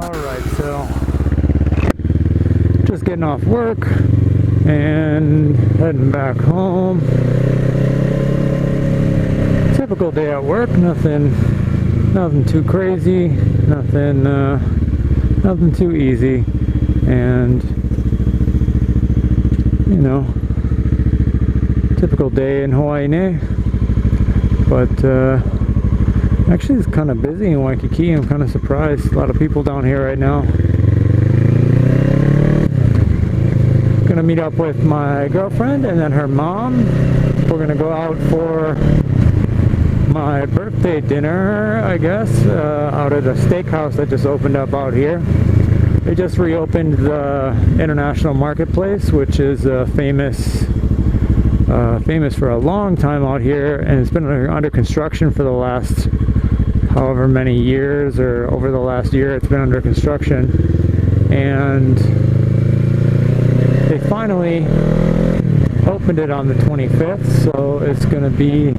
Alright, so just getting off work and heading back home. Typical day at work, nothing too crazy, nothing too easy, and you know, typical day in Hawaii, but actually it's kind of busy in Waikiki. I'm kind of surprised. A lot of people down here right now. Gonna meet up with my girlfriend and then her mom. We're gonna go out for my birthday dinner, I guess, out at a steakhouse that just opened up out here. They just reopened the International Marketplace, which is famous for a long time out here, and it's been under construction for the last however many years, or over the last year it's been under construction, and they finally opened it on the 25th, so it's going to be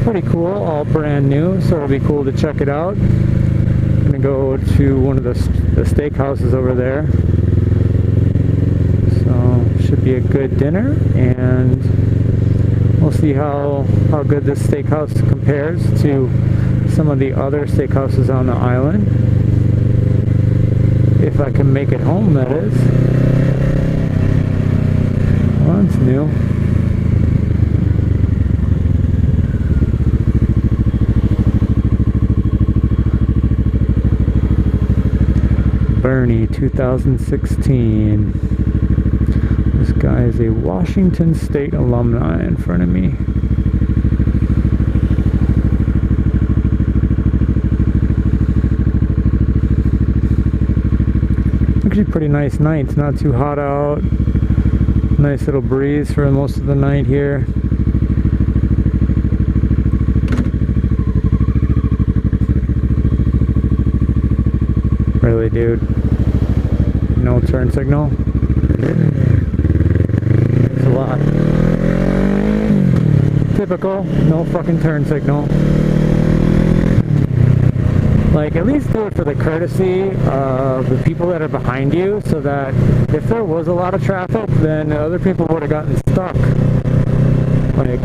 pretty cool, all brand new, so it'll be cool to check it out. I'm going to go to one of the steakhouses over there, so should be a good dinner, and we'll see how good this steakhouse compares to some of the other steakhouses on the island, if I can make it home, that is. Well, it's new. Bernie 2016. This guy is a Washington State alumni in front of me. Actually pretty nice night. It's not too hot out. Nice little breeze for most of the night here. Really, dude? No turn signal? It's a lot. Typical, no fucking turn signal. Like, at least do it for the courtesy of the people that are behind you, so that if there was a lot of traffic, then other people would have gotten stuck. Like,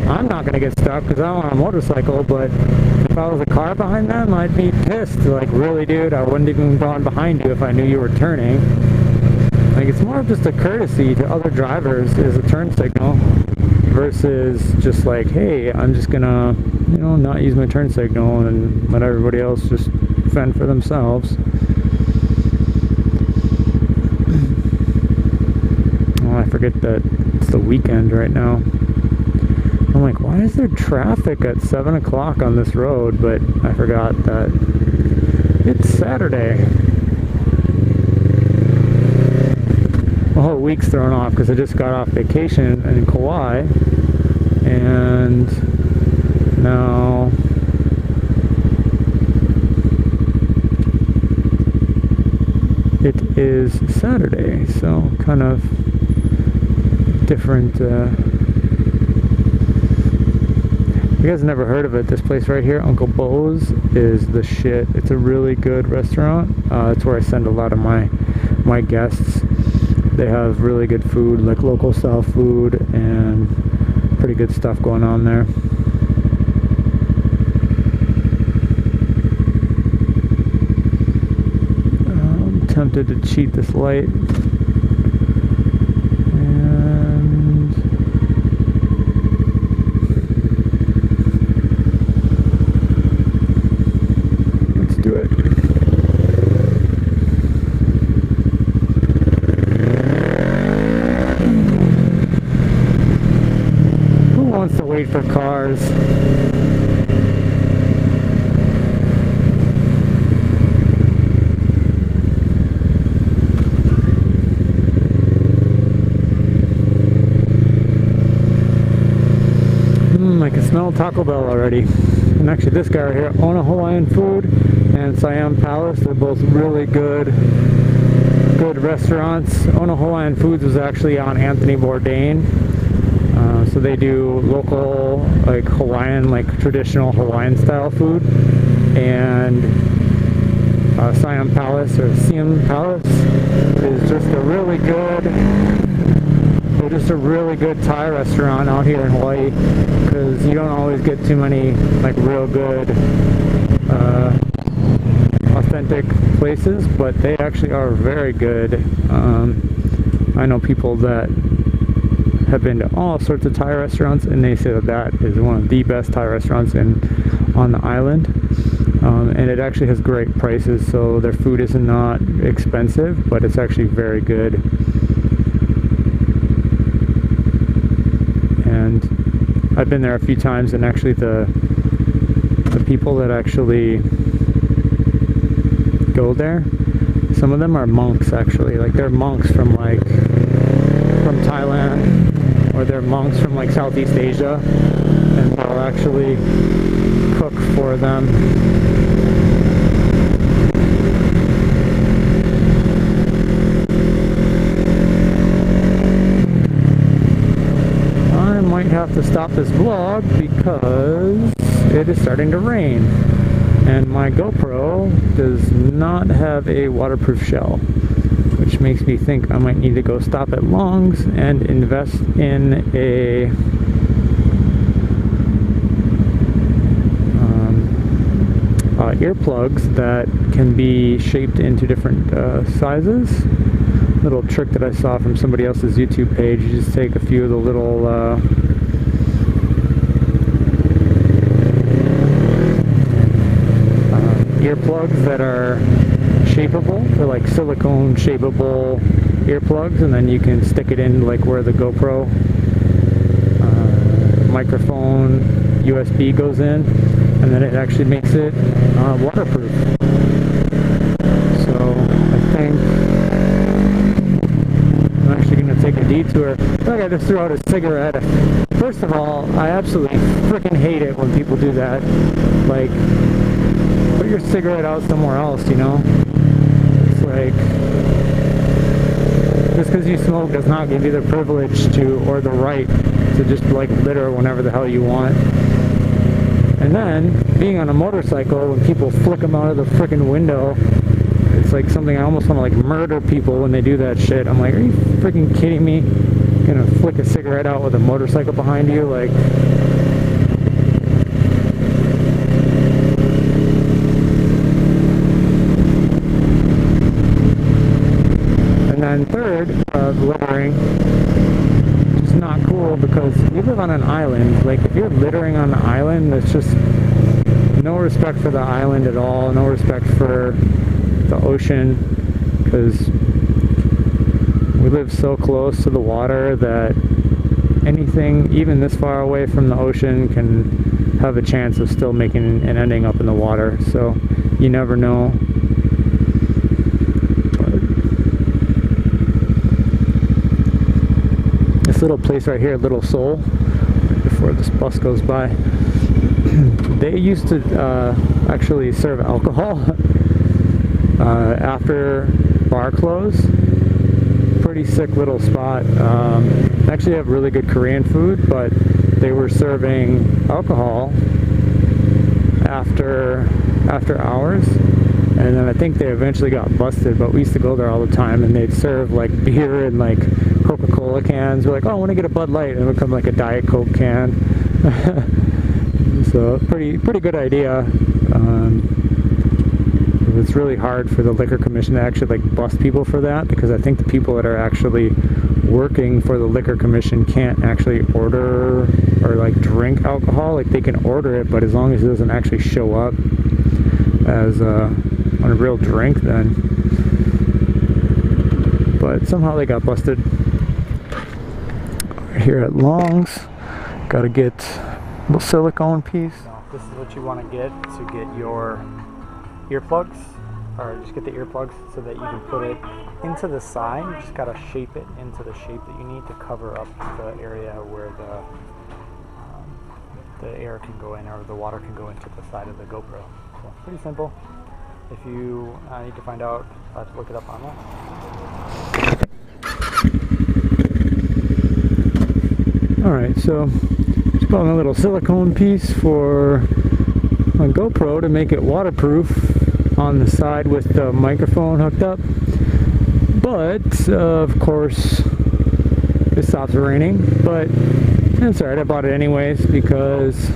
I'm not gonna get stuck because I'm on a motorcycle, but if I was a car behind them, I'd be pissed. Like, really, dude, I wouldn't even gone behind you if I knew you were turning. Like, it's more of just a courtesy to other drivers is a turn signal, versus just like, hey, I'm just gonna, you know, not use my turn signal and let everybody else just fend for themselves. Oh, I forget that it's the weekend right now. I'm like, why is there traffic at 7 o'clock on this road? But I forgot that it's Saturday. The whole week's thrown off because I just got off vacation in Kauai, and now it is Saturday, so kind of different. You guys never heard of it? This place right here, Uncle Bo's, is the shit. It's a really good restaurant. It's where I send a lot of my guests. They have really good food, like local style food, and pretty good stuff going on there. I'm tempted to cheat this light. Wait for cars. I can smell Taco Bell already. And actually this guy right here, Ona Hawaiian Food and Siam Palace, they're both really good restaurants. Ona Hawaiian Foods was actually on Anthony Bourdain. So they do local, like Hawaiian, like traditional Hawaiian style food, and Siam Palace or Siam Palace is just a really good, they're just a really good Thai restaurant out here in Hawaii, because you don't always get too many like real good authentic places, but they actually are very good. I know people that have been to all sorts of Thai restaurants, and they say that that is one of the best Thai restaurants on the island. And it actually has great prices, so their food is not expensive, but it's actually very good. And I've been there a few times, and actually the people that actually go there, some of them are monks actually. Like they're monks from Thailand, or they're monks from like Southeast Asia, and they'll actually cook for them. I might have to stop this vlog because it is starting to rain, and my GoPro does not have a waterproof shell, which makes me think I might need to go stop at Long's and invest in a earplugs that can be shaped into different sizes. Little trick that I saw from somebody else's YouTube page. You just take a few of the little earplugs that are shapeable. They're like silicone shapeable earplugs, and then you can stick it in like where the GoPro microphone USB goes in, and then it actually makes it waterproof. So I think I'm actually going to take a detour. I feel like I just threw out a cigarette. First of all, I absolutely freaking hate it when people do that. Like, put your cigarette out somewhere else, you know? It's like, just because you smoke does not give you the privilege to, or the right to just like litter whenever the hell you want. And then, being on a motorcycle, when people flick them out of the freaking window, it's like something I almost want to like murder people when they do that shit. I'm like, are you freaking kidding me? You're gonna flick a cigarette out with a motorcycle behind you? Like, and then third, littering. It's not cool because we live on an island. Like, if you're littering on the island, it's just no respect for the island at all, no respect for the ocean, because we live so close to the water that anything even this far away from the ocean can have a chance of still making and ending up in the water, so you never know. This little place right here, Little Seoul, before this bus goes by, they used to actually serve alcohol after bar close. Pretty sick little spot. Actually have really good Korean food, but they were serving alcohol after hours, and then I think they eventually got busted, but we used to go there all the time, and they'd serve like beer and like Coca-Cola cans. We're like, oh, I want to get a Bud Light, and it would come like a Diet Coke can. So pretty good idea. It's really hard for the Liquor Commission to actually like bust people for that, because I think the people that are actually working for the Liquor Commission can't actually order or like drink alcohol. Like, they can order it, but as long as it doesn't actually show up as on a real drink, then. But somehow they got busted. Here at Long's, gotta get a little silicone piece. No, this is what you want to get your earplugs, or just get the earplugs so that you can put it into the side. You just gotta shape it into the shape that you need to cover up the area where the air can go in, or the water can go into the side of the GoPro. So pretty simple. If you need to find out, I'll have to look it up online. Alright, so just put on a little silicone piece for my GoPro to make it waterproof. on the side with the microphone hooked up. But of course it stops raining, but that's alright. I bought it anyways because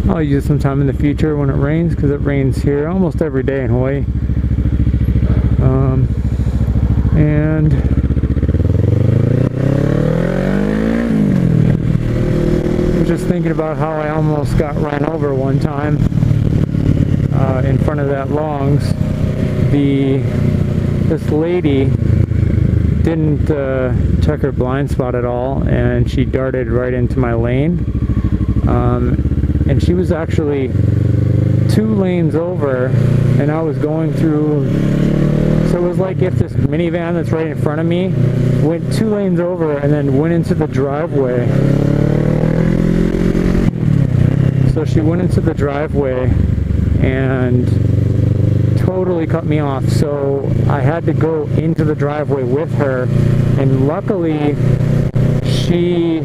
I'll use it sometime in the future when it rains, because it rains here almost every day in Hawaii. And I was just thinking about how I almost got run over one time in front of that Longs. This lady didn't check her blind spot at all, and she darted right into my lane. And she was actually 2 lanes over, and I was going through. So it was like if this minivan that's right in front of me went 2 lanes over and then went into the driveway. So she went into the driveway and totally cut me off. So I had to go into the driveway with her, and luckily she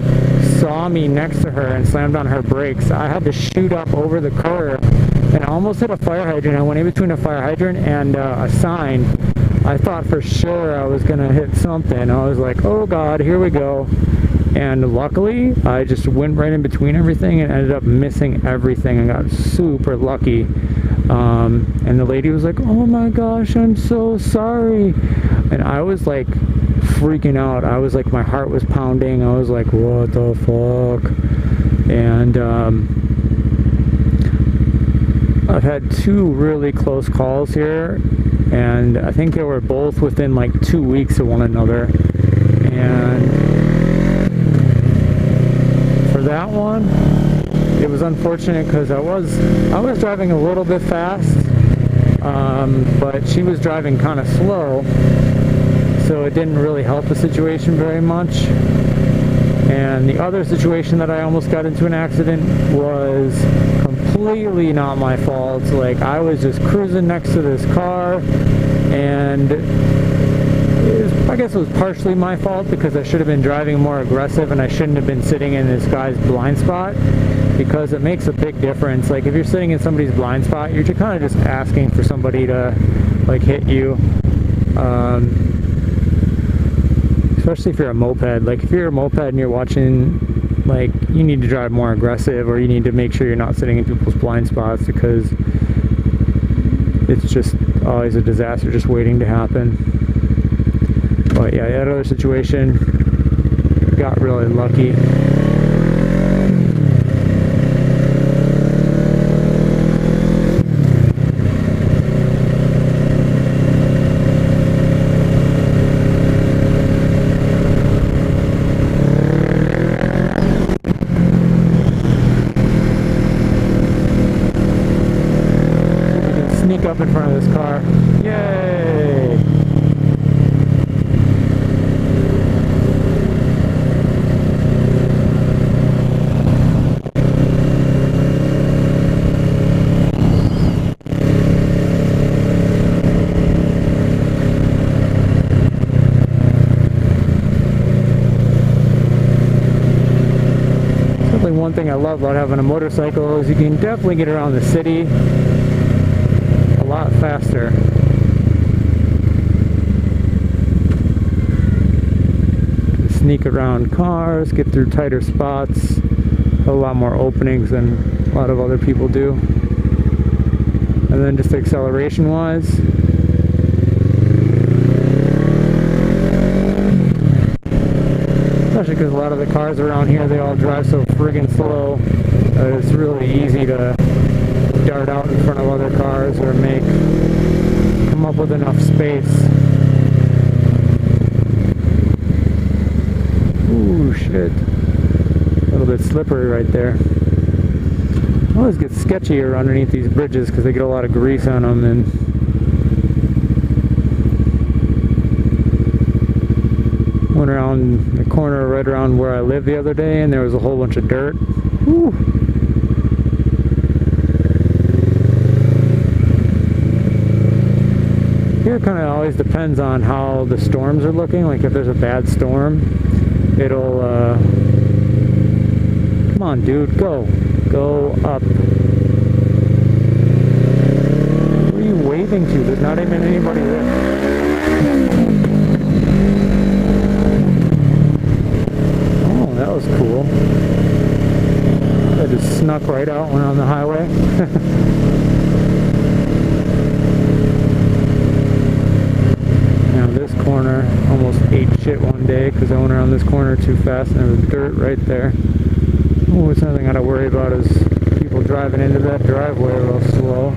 saw me next to her and slammed on her brakes. I had to shoot up over the curb and I almost hit a fire hydrant. I went in between a fire hydrant and a sign. I thought for sure I was gonna hit something. I was like, oh god, here we go. And luckily I just went right in between everything and ended up missing everything. I got super lucky. And the lady was like, oh my gosh, I'm so sorry. And I was like freaking out. I was like, my heart was pounding. I was like, what the fuck? And I've had 2 really close calls here, and I think they were both within like 2 weeks of one another. And for that one, it was unfortunate because I was driving a little bit fast, but she was driving kind of slow, so it didn't really help the situation very much. And the other situation that I almost got into an accident was completely not my fault. Like, I was just cruising next to this car, and I guess it was partially my fault because I should have been driving more aggressive and I shouldn't have been sitting in this guy's blind spot, because it makes a big difference. Like, if you're sitting in somebody's blind spot, you're kind of just asking for somebody to like hit you. Especially if you're a moped. Like, if you're a moped and you're watching, like, you need to drive more aggressive, or you need to make sure you're not sitting in people's blind spots, because it's just always a disaster just waiting to happen. But yeah, that other situation, got really lucky. Sneak up in front of this car. Yay! Certainly one thing I love about having a motorcycle is you can definitely get around the city a lot faster. Sneak around cars, get through tighter spots, a lot more openings than a lot of other people do. And then just acceleration wise, especially because a lot of the cars around here, they all drive so friggin' slow, it's really easy to dart out in front of other cars or come up with enough space. Ooh, shit. A little bit slippery right there. I always get sketchier underneath these bridges because they get a lot of grease on them. And went around the corner right around where I live the other day, and there was a whole bunch of dirt. Woo. Here kind of always depends on how the storms are looking. Like, if there's a bad storm, it'll come on dude, go up. What are you waiting driving to. There's not even anybody there. Oh, that was cool. I just snuck right out when on the highway. Now this corner almost ate shit one day because I went around this corner too fast and there was dirt right there. Oh, it's nothing I gotta worry about is people driving into that driveway real slow.